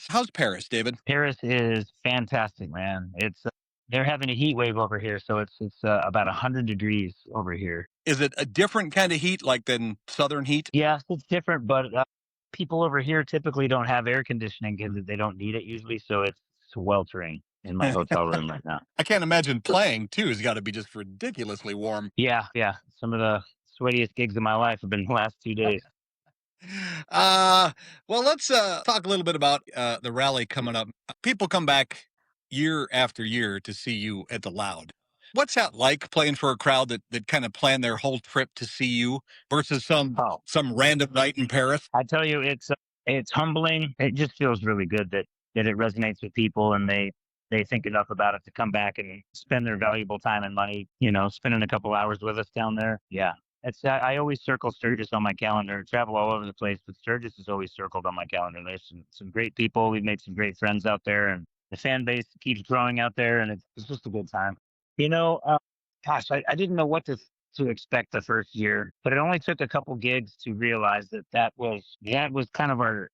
How's Paris, David? Paris is fantastic, man. They're having a heat wave over here, so it's about 100 degrees over here. Is it a different kind of heat like than southern heat? Yes, it's different, but people over here typically don't have air conditioning because they don't need it usually. So it's sweltering in my hotel room right now. I can't imagine playing too has got to be just ridiculously warm. Yeah, yeah. Some of the sweatiest gigs of my life have been the last 2 days. Uh, well, let's talk a little bit about the rally coming up. People come back year after year to see you at the Loud. What's that like playing for a crowd that kind of planned their whole trip to see you versus Oh, some random night in Paris? I tell you, it's humbling. It just feels really good that it resonates with people and they think enough about it to come back and spend their valuable time and money. Spending a couple hours with us down there. Yeah, I always circle Sturgis on my calendar. Travel all over the place, but Sturgis is always circled on my calendar. There's some great people. We've made some great friends out there, and the fan base keeps growing out there, and it's just a good time. You know, uh, gosh, I didn't know what to expect the first year, but it only took a couple gigs to realize that was kind of our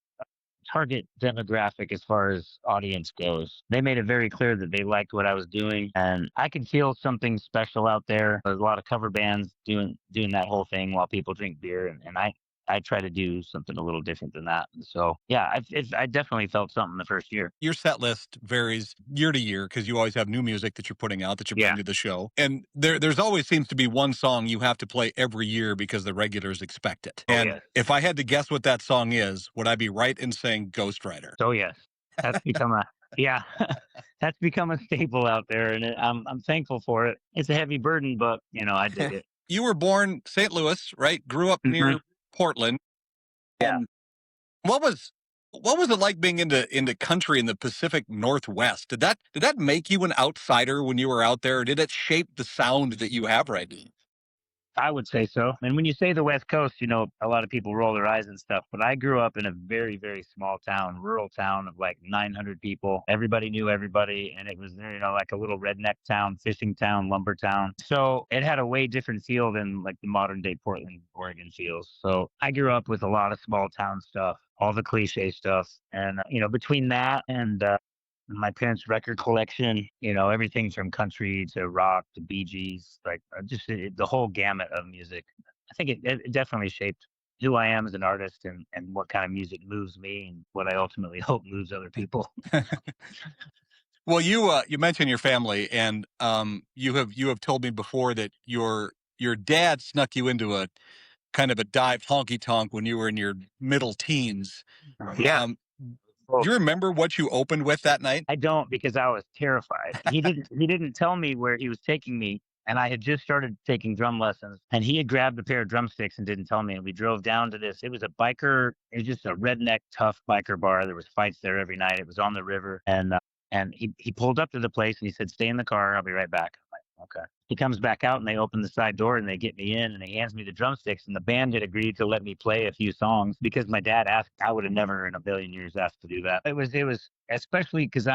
target demographic as far as audience goes. They made it very clear that they liked what I was doing, and I could feel something special out there. There's a lot of cover bands doing that whole thing while people drink beer, and I try to do something a little different than that. And so, yeah, I definitely felt something the first year. Your set list varies year to year because you always have new music that you're putting out that you bring Yeah. to the show. And there's always seems to be one song you have to play every year because the regulars expect it. Oh And yes. if I had to guess what that song is, would I be right in saying Ghost Rider? Oh yes. That's become a yeah. That's become a staple out there, and I'm thankful for it. It's a heavy burden, but I dig it. You were born St. Louis, right? Grew up Mhm. near Portland. Yeah. And what was what was it like being into country in the Pacific Northwest? Did that make you an outsider when you were out there? Or did it shape the sound that you have right now? I would say so. And when you say the West Coast, a lot of people roll their eyes and stuff. But I grew up in a very, very small town, rural town of like 900 people. Everybody knew everybody. And it was, like a little redneck town, fishing town, lumber town. So it had a way different feel than like the modern day Portland, Oregon feels. So I grew up with a lot of small town stuff, all the cliche stuff. And, between that and, my parents' record collection, everything from country to rock to Bee Gees, like just the whole gamut of music. I think it definitely shaped who I am as an artist and what kind of music moves me and what I ultimately hope moves other people. Well, you mentioned your family, and you have told me before that your dad snuck you into a kind of a dive honky tonk when you were in your middle teens. Yeah. Um, Well, do you remember what you opened with that night? I don't because I was terrified. He didn't tell me where he was taking me. And I had just started taking drum lessons, and he had grabbed a pair of drumsticks and didn't tell me. And we drove down to this. It was a biker. It was just a redneck, tough biker bar. There was fights there every night. It was on the river, and he pulled up to the place and he said, "Stay in the car. I'll be right back." I'm like, okay. He comes back out and they open the side door and they get me in and he hands me the drumsticks. And the band had agreed to let me play a few songs because my dad asked. I would have never in a billion years asked to do that. It was especially because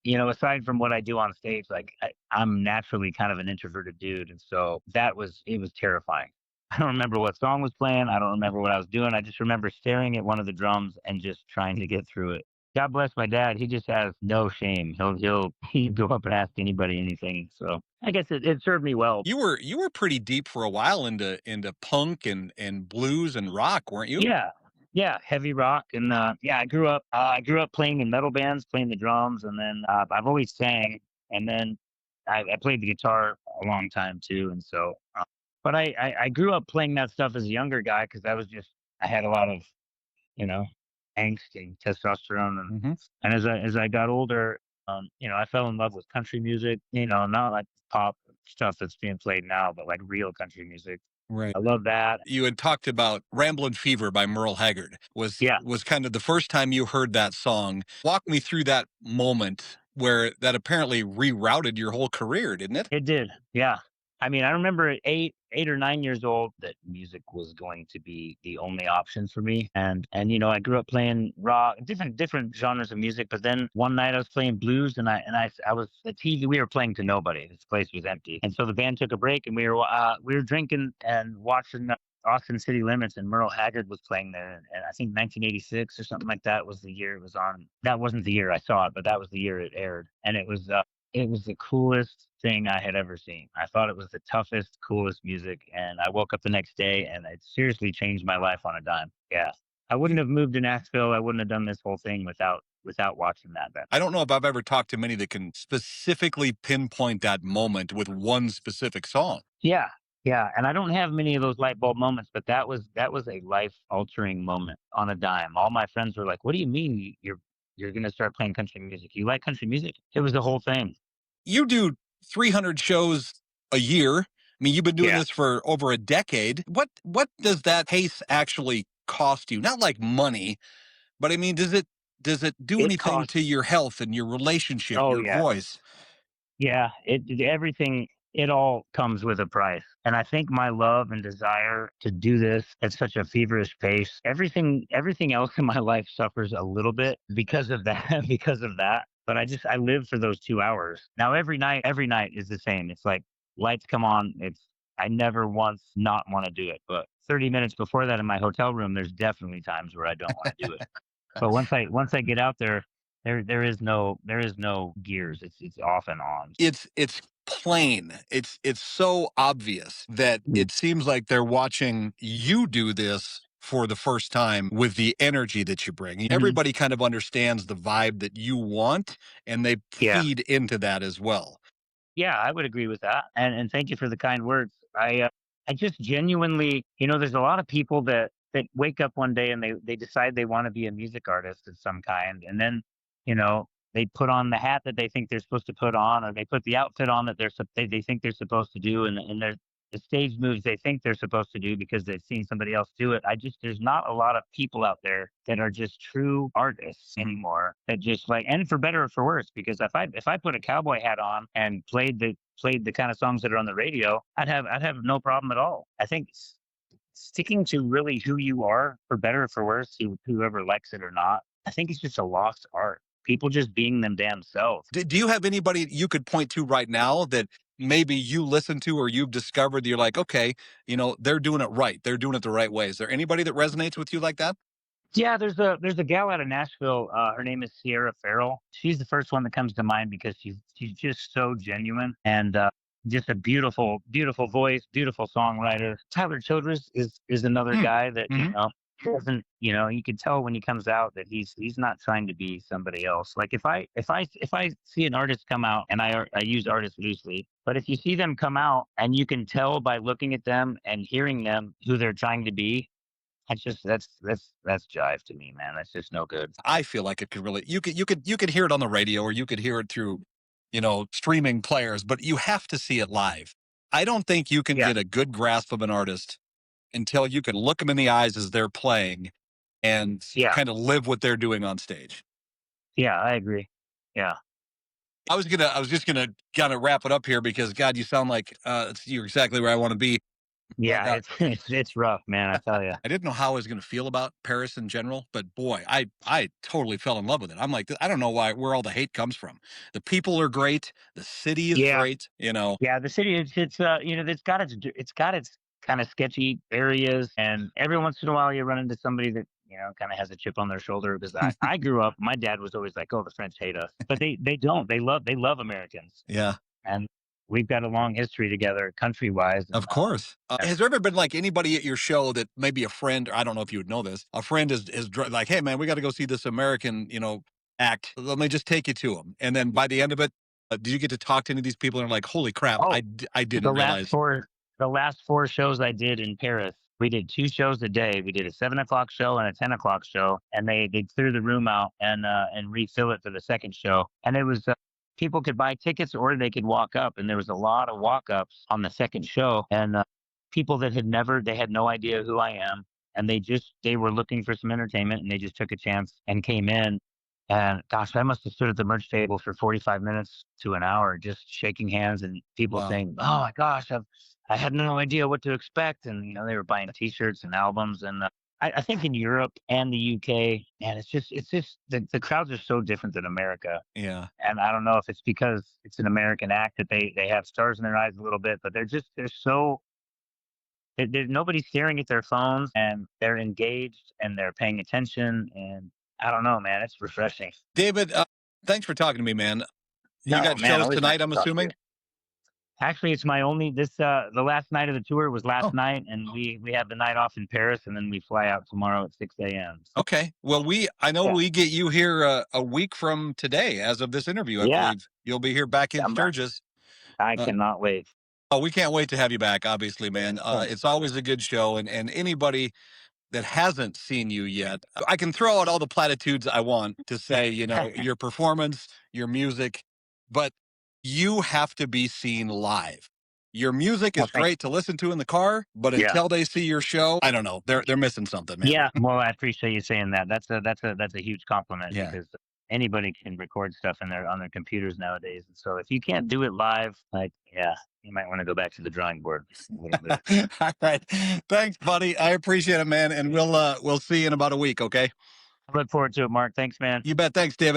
aside from what I do on stage, like I'm naturally kind of an introverted dude, and so it was terrifying. I don't remember what song was playing. I don't remember what I was doing. I just remember staring at one of the drums and just trying to get through it. God bless my dad. He just has no shame. He'd go up and ask anybody anything. So I guess it served me well. You were pretty deep for a while into punk and blues and rock, weren't you? Yeah, yeah, heavy rock, and yeah, I grew up playing in metal bands, playing the drums, and then I've always sang, and then I played the guitar a long time too, and so. But I grew up playing that stuff as a younger guy because I had a lot of you know angst and testosterone, and Hmm. as I got older, I fell in love with country music, not like pop stuff that's being played now, but like real country music. Right. I love that. You had talked about "Ramblin' Fever" by Merle Haggard. Was Yeah, was kind of the first time you heard that song. Walk me through that moment where that apparently rerouted your whole career, didn't it? it did. Yeah. I mean, I remember at 8 or 9 years old that music was going to be the only option for me. And I grew up playing rock, different genres of music. But then one night I was playing blues, and I was the TV. We were playing to nobody. This place was empty, and so the band took a break, and we were drinking and watching Austin City Limits, and Merle Haggard was playing there. And I think 1986 or something like that was the year it was on. That wasn't the year I saw it, but that was the year it aired. And it was the coolest thing I had ever seen. I thought it was the toughest, coolest music. And I woke up the next day and it seriously changed my life on a dime. Yeah. I wouldn't have moved to Nashville. I wouldn't have done this whole thing without watching that then. I don't know if I've ever talked to many that can specifically pinpoint that moment with one specific song. Yeah. Yeah. And I don't have many of those light bulb moments, but that was a life altering moment on a dime. All my friends were like, "What do you mean you're gonna start playing country music? You like country music?" It was the whole thing. You do 300 shows a year. I mean, you've been doing Yeah. this for over a decade. What does that pace actually cost you? Not like money, but I mean, does it do It anything costs to your health and your relationship, oh your yeah. voice? Yeah, everything, it all comes with a price. And I think my love and desire to do this at such a feverish pace, everything else in my life suffers a little bit because of that, because of that. But I live for those 2 hours. Now every night is the same. It's like lights come on. I never once not want to do it. But 30 minutes before that in my hotel room, there's definitely times where I don't want to do it. But once I get out there, there is no gears. It's off and on. It's plain. It's so obvious that Mm. it seems like they're watching you do this for the first time with the energy that you bring. Mhm. Everybody kind of understands the vibe that you want and they Yeah. feed into that as well. Yeah, I would agree with that. And thank you for the kind words. I just genuinely, there's a lot of people that wake up one day and they decide they want to be a music artist of some kind, and then, they put on the hat that they think they're supposed to put on, or they put the outfit on that they think they're supposed to do, and they're the stage moves they think they're supposed to do because they've seen somebody else do it. There's not a lot of people out there that are just true artists anymore, that just like, and for better or for worse, because if I put a cowboy hat on and played the kind of songs that are on the radio, I'd have no problem at all. I think sticking to really who you are, for better or for worse, whoever likes it or not, I think it's just a lost art. People just being them damn selves. Do you have anybody you could point to right now that maybe you listen to or you've discovered that you're like, okay, they're doing it right. They're doing it the right way. Is there anybody that resonates with you like that? Yeah, there's a gal out of Nashville. Her name is Sierra Farrell. She's the first one that comes to mind because she's just so genuine, and just a beautiful, beautiful voice, beautiful songwriter. Tyler Childress is another Hmm. guy that Hmm. doesn't, you can tell when he comes out that he's not trying to be somebody else. Like if I see an artist come out, and I use artists loosely, but if you see them come out and you can tell by looking at them and hearing them who they're trying to be, that's jive to me, man. That's just no good. I feel like it could really you could hear it on the radio or you could hear it through, streaming players, but you have to see it live. I don't think you can Yeah, get a good grasp of an artist until you can look them in the eyes as they're playing and yeah, kind of live what they're doing on stage. yeah. I agree. Yeah, I was just gonna kind of wrap it up here because God, you sound like you're exactly where I want to be. But yeah. It's rough, man. I tell you. I didn't know how I was going to feel about Paris in general, but boy, I totally fell in love with it. I'm like, I don't know where all the hate comes from. The people are great. The city is Yeah, great. You know, yeah. The city, it's got its kind of sketchy areas, and every once in a while you run into somebody that kind of has a chip on their shoulder. Because I grew up, my dad was always like, "Oh, the French hate us," but they don't. They love Americans, yeah, and we've got a long history together, country wise, and of course. uh, Has there ever been like anybody at your show that maybe a friend, or I don't know if you would know this, a friend is like, hey man, we got to go see this American, act. Let me just take you to them. And then by the end of it, did you get to talk to any of these people and are like, holy crap, oh, I The didn't last realize. 4 the last 4 shows I did in Paris, we did 2 shows a day. We did a 7 o'clock show and a 10 o'clock show, and they'd clear the room out and refill it for the second show. And it was, people could buy tickets or they could walk up, and there was a lot of walk-ups on the second show, and, people that they had no idea who I am, and they were looking for some entertainment, and they just took a chance and came in. And gosh, I must have stood at the merch table for 45 minutes to an hour, just shaking hands and people Wow. saying, "Oh my gosh, I had no idea what to expect." And they were buying T-shirts and albums. And I think in Europe and the UK, man, it's just the crowds are so different than America. Yeah. And I don't know if it's because it's an American act that they have stars in their eyes a little bit, but they're so There's nobody staring at their phones, and they're engaged and they're paying attention. And I don't know, man, it's refreshing. David, thanks for talking to me, man. You No, got man, shows always nice tonight, I'm to talk to you. assuming? Actually, it's my only this the last night of the tour was last Oh, night, and we have the night off in Paris, and then we fly out tomorrow at 6 a.m. So okay. Well, I know yeah, we get you here a week from today, as of this interview, I yeah, believe. You'll be here back in I'm, Sturgis. I Uh, cannot wait. oh, we can't wait to have you back, obviously, man. Thanks. It's always a good show. And anybody that hasn't seen you yet, I can throw out all the platitudes I want to say, your performance, your music, but you have to be seen live. Your music Well, is thank great to listen to in the car, but yeah. until they see your show, I don't know. They're missing something, man. Yeah, well, I appreciate you saying that. That's a huge compliment Yeah. because anybody can record stuff in their on their computers nowadays. And so if you can't do it live, like yeah, you might want to go back to the drawing board a little bit. All right. Thanks, buddy. I appreciate it, man. And we'll see you in about a week, okay? I look forward to it, Mark. Thanks, man. You bet. Thanks, David.